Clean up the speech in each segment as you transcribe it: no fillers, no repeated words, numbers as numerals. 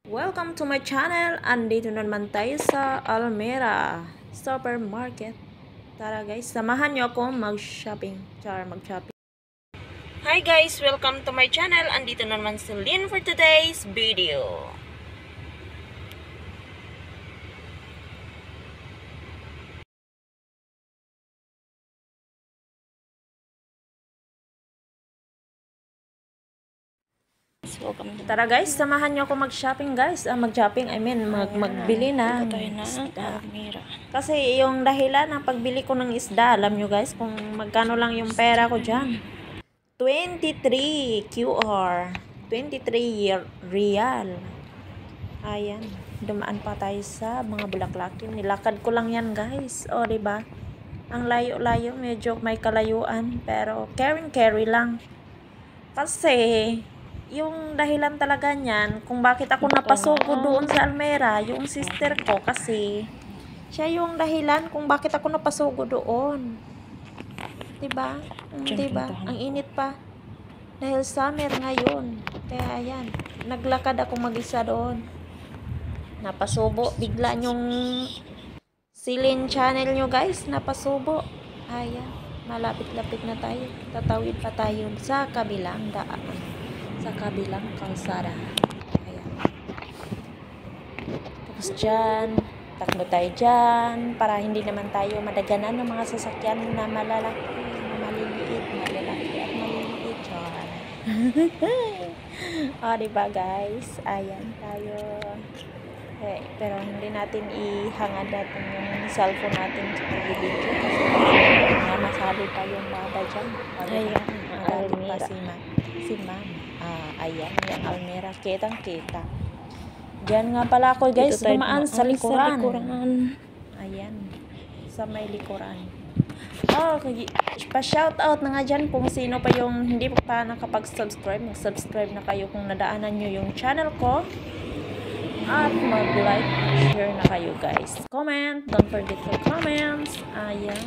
Welcome to my channel. Andito na naman tayo sa Almera Supermarket. Tara guys, samahan nyo ako mag-shopping. Mag-shopping. Hi guys, welcome to my channel. Andito na naman si Lynn for today's video. Tara guys, samahan nyo ako mag-shopping guys. Mag-shopping, magbili na. Kasi yung dahilan ng pagbili ko ng isda, alam nyo guys kung magkano lang yung pera ko dyan. 23 QR. 23 real. Ayan. Dumaan pa tayo sa mga bulaklakin. Nilakad ko lang yan guys. O diba? Ang layo-layo. Medyo may kalayuan. Pero carry lang. Kasi yung dahilan talaga niyan kung bakit ako napasugo doon sa Almera, yung sister ko, kasi siya yung dahilan kung bakit ako napasugo doon. Diba? Diba? Ang init pa. Dahil summer ngayon. Kaya ayan, naglakad ako mag-isa doon. Napasubo. Bigla yung Silin channel nyo guys, napasubo. Ayan, malapit-lapit na tayo. Tatawid pa tayo sa kabilang daan. Sa kabilang kalsada. Ayan. Tapos dyan, takbo tayo dyan para hindi naman tayo madaganan ng mga sasakyan na malalaki, maliliit, malalaki at maliliit. Diba guys? Ayan tayo. Okay, pero hindi natin ihangad natin yung cellphone natin sa pag-video kasi masali pa yung baba dyan. Ayan, magaling pa si ma'am. Ayan, yung Almera. Kitang-kita. Diyan nga pala ako guys, dumaan sa likuran. Ayan, sa may likuran. Okay, pa-shoutout na nga dyan kung sino pa yung hindi pa nakapag-subscribe. Mag-subscribe na kayo kung nadaanan nyo yung channel ko. At mag-like, share na kayo guys. Comment, don't forget to comment. Ayan,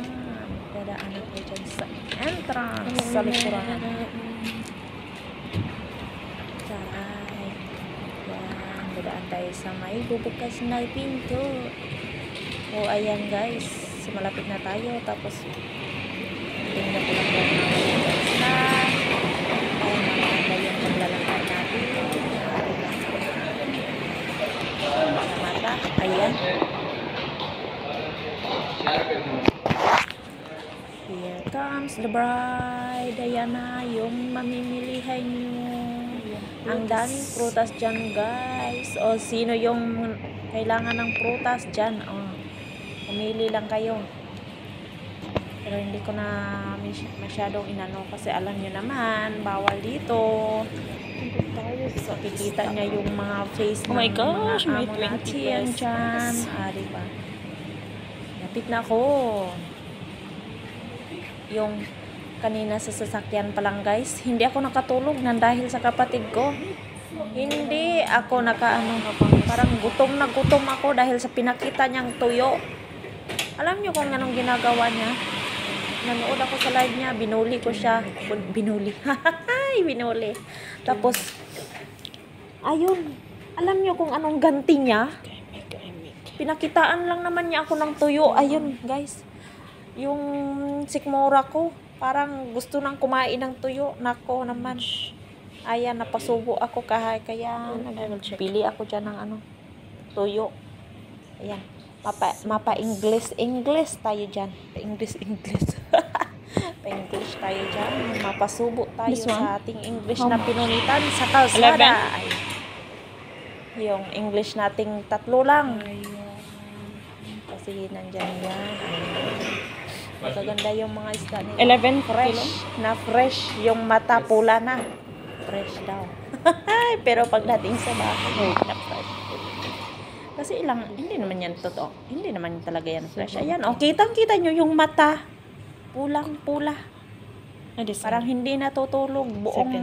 dadaan ako dyan sa entrance, sa likuran. Dadaan tayo sa may bubukas na pinto. O ayan guys, malapit na tayo. Tapos tingnan ko lang guys na maganda yung paglalakad natin sa mata. Ayan, here comes the bride. Ayan na yung mamimilihan nyo. Ang daming prutas dyan guys. O sino yung kailangan ng prutas dyan, pumili lang kayo. Pero hindi ko na masyadong inano kasi alam nyo naman bawal dito. So kikita niya yung mga face ng mga amo natin yan dyan. Diba? Lapit na ako. Yung kanina sa sasakyan pa lang guys, hindi ako nakatulog nang dahil sa kapatid ko. Hindi ako parang gutom na gutom ako dahil sa pinakita niyang tuyo. Alam niyo kung anong ginagawa niya? Nanood ako sa live niya, binuli ko siya. Binuli. Binuli. Tapos, ayun, alam niyo kung anong ganti niya? Pinakitaan lang naman niya ako ng tuyo. Ayun guys, yung sikmura ko parang gusto nang kumain ng tuyo. Nako naman. Ayan, napasubo ako kaya nagbili ako dyan ng tuyo. Ayan. English tayo dyan. English. Pa-English tayo dyan. Mapasubo tayo sa ating English na pinunitan sa kalsada. Yung English nating 3 lang. Kasi nandyan yan. Magaganda yung mga isda nila. 11 fresh. Na fresh. Yung mata pula na. Fresh daw. Pero pagdating sa bahay, na fresh. Kasi hindi naman yan totoo. Hindi naman talaga yan fresh. Ayan, kitang-kita nyo yung mata. Pulang-pula. Parang hindi natutulog. Buong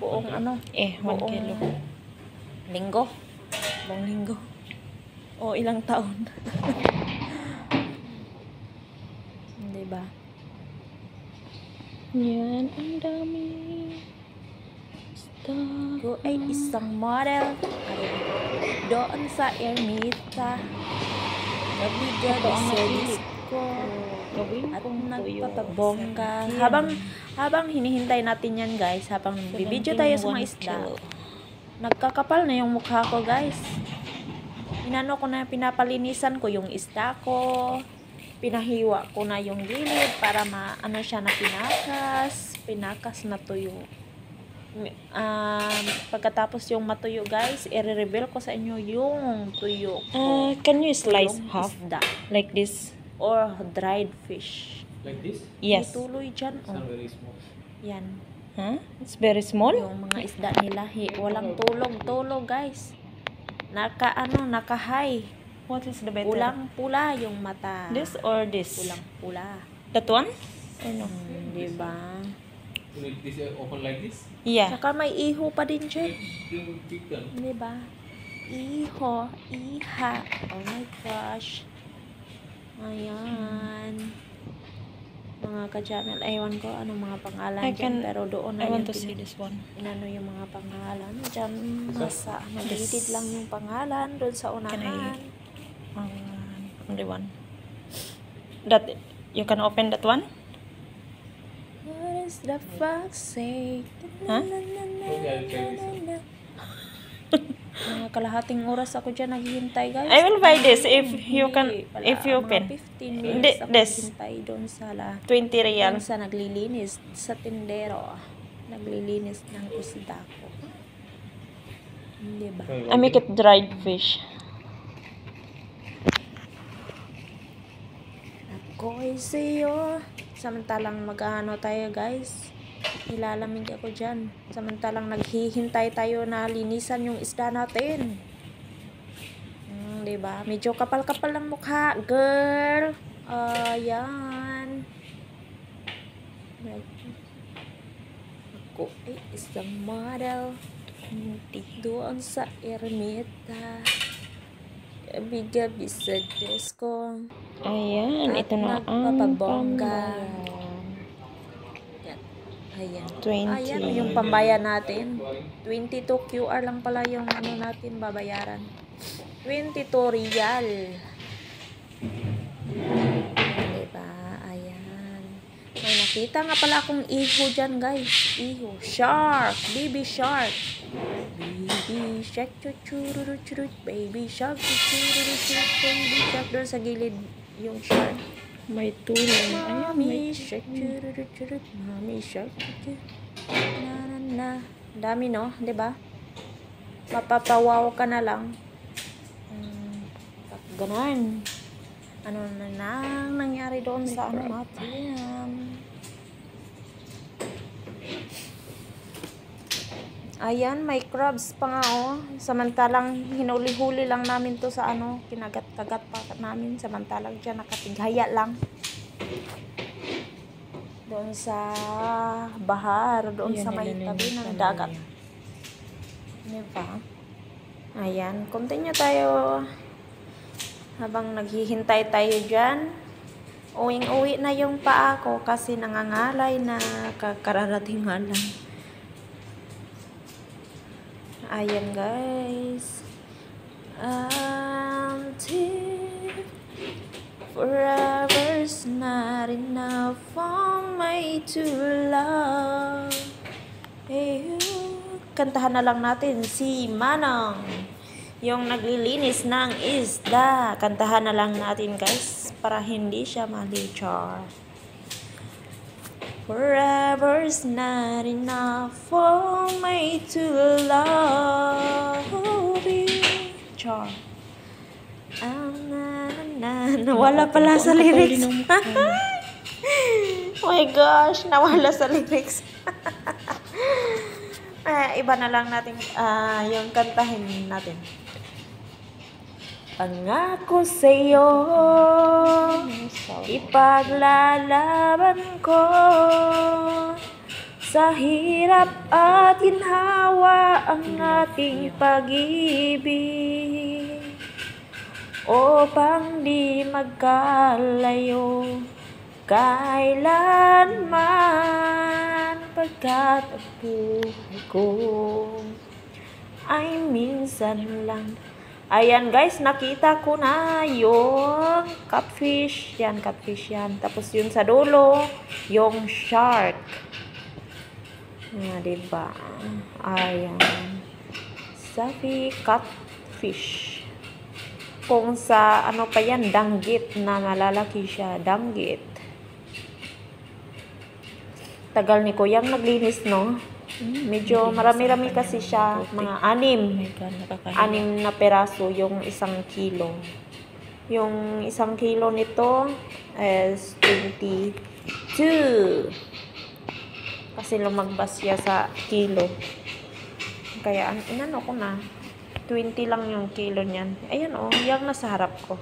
1 kilo. Linggo. Buong linggo. O ilang taon. Diba? Yan, ang dami. Ko ay isang model. Doon sa ermita. Gabi-gabi sa disco. At nagpapabongga. Habang hinihintay natin yan guys, habang bibidyo tayo sa mga isda, nagkakapal na yung mukha ko guys. Inano ko na, pinapalinisan ko yung isda ko. Pinahiwa ko na yung gilid para maano siya na pinakas na tuyo. Pagkatapos yung matuyo guys, i-reveal ko sa inyo yung tuyo ko. Can you slice Yung half isda like this? or dried fish. Like this? Yes. May tuloy dyan. It's not very small. Yan. Huh? It's very small. Yung mga isda nila, walang tulog guys. Naka-high. What is the better? Pulang pula yung mata. This or this? Pulang pula. That one? Or no? Diba? You make this open like this? Yeah. Saka may iho pa din dyan. You pick them. Diba? Iho, iha. Oh my gosh. Ayan. Mga ka-channel. Ewan ko anong mga pangalan dyan. Pero doon na I want yan to see this one. inano yung mga pangalan. Dyan nasa nagilid lang yung pangalan. Doon sa unahan. Only one. That you can open that one? What is the fox say? Huh? Okay, I'll try this. Mga kalahating oras ako dyan naghihintay guys. I will buy this if you can, Hindi pala, if you mga open. 15 minutes ako This. naghihintay doon sa 20 real. doon sa naglilinis sa tindero. Naglilinis ng isda ko. Hindi ba? I make it dried fish. Ako'y sa'yo. Samantalang mag-ano tayo guys. Nilalamig ako dyan. Samantalang naghihintay tayo na linisan yung isda natin. Diba? Medyo kapal-kapal ng mukha, girl. Ayan. Ako ay isang model. Doon sa ermita. Gabi-gabi sa disco. Ayan, ito na ang nagpapabongga. pambayan. Ayan. 20. Ayan yung pambayan natin. 22 QR lang pala yung ano natin babayaran. 22 real. Diba? Ayan. May nakita nga pala akong iho dyan guys. Iho. Shark. Baby shark. Baby shark. Chuchururu churut. Baby shark. Chuchururu churut. Baby shark. Doon sa gilid yung shark. May tulong. Ayan, Mommy may shark, chururut, churut. Mommy shark, churut. Na na na. Dami no, 'di ba? Mapapawaw ka na lang. Ganon. Ano na nang nangyari doon sa ano natin? Ayan, may crabs pa nga oh. Samantalang hinuli-huli lang namin to sa ano, kinagat-kagat pa namin. Samantalang dyan nakatigaya lang. Doon sa bahar, doon sa may tabi ng dagat. Diba? Ayan, continue tayo. Habang naghihintay tayo dyan. Uwing-uwi na yung paa ko kasi nangangalay na kararating nga lang. Ayan guys. Until forever's not enough for me to love you. Kantahan na lang natin si Manong, yung naglilinis ng isda. Kantahan na lang natin guys para hindi siya malichar. Forever's not enough for me to love you. Char. Nawala pala sa lyrics. Oh my gosh, nawala sa lyrics. Iba na lang natin yung kantahin natin. Pangako sa'yo, ipaglalaban ko sa hirap at ginhawa ang ating pag-ibig upang di magkalayo kailanman. Sapagkat ang buhay ko ay minsan lang. Ayan guys, nakita ko na yung catfish. Yan, catfish yan. Tapos yun sa dulo, yung shark. Diba? Ayan. Sabi, catfish. Kung sa ano pa yan, danggit na malalaki siya. Danggit. Tagal ni Kuyang naglinis, no? Medyo marami-rami kasi siya. Mga 6 na peraso yung 1 kilo. Yung 1 kilo nito is 22. Kasi lumagpas siya sa kilo. Kaya inano ko na. 20 lang yung kilo niyan. Ayan oh, yung nasa harap ko.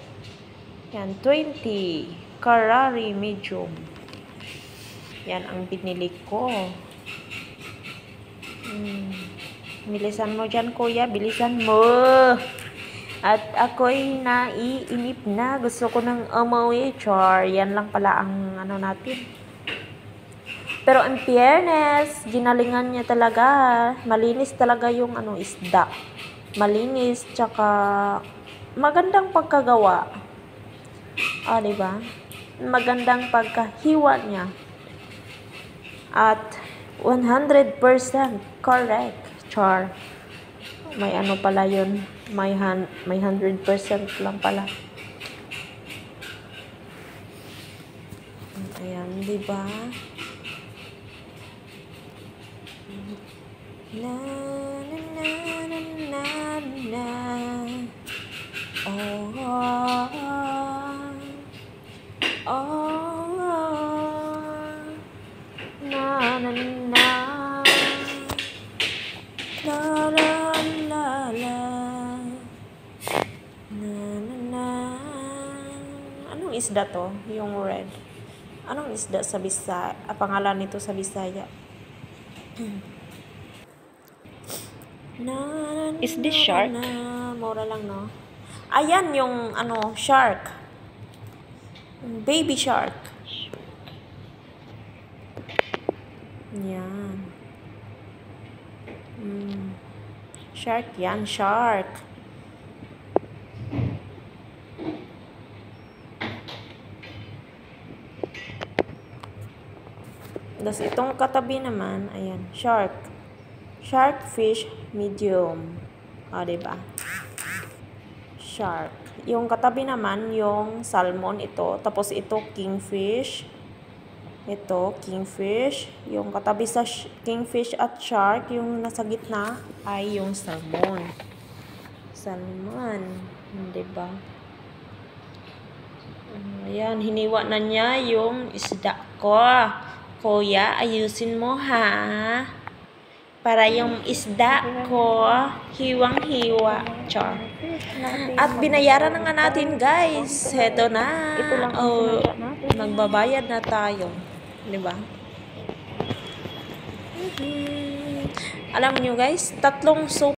Yan, 20. Carrari medium. Yan ang binili ko. Bilisan mo dyan, kuya. Bilisan mo. At ako'y naiinip na. Gusto ko ng umuwi. Char. Yan lang pala ang ano natin. Pero in fairness, ginalingan niya talaga. Malinis talaga yung ano, isda. Malinis. Tsaka magandang pagkagawa. Diba? Magandang pagkahiwa niya. At 100% correct. Char. May ano pala yun. May 100% lang pala. Ayan, diba? Na na na na na na. Oh, na na na. La la la la. Na na na. Anong isda to? Yung red. Anong isda sa Bisaya? Pangalan nito sa Bisaya. Is this shark? Mura lang, no? Ayan yung ano, shark. Baby shark. Yan. Shark yan, shark. Tapos itong katabi naman, ayan, shark. Shark fish medium. Diba? Shark. Yung katabi naman, yung salmon, ito. Tapos ito, kingfish. Ito, kingfish. Yung katabi sa kingfish at shark, yung nasa gitna, ay yung salmon. Salmon. Diba? Ayan, hiniwa na niya yung isda ko. Kuya, ayusin mo ha. Para yung isda ko, hiwang-hiwa. Char. At binayaran na nga natin, guys. Heto na. Magbabayad na tayo. Diba? Alam nyo, guys, 3 soup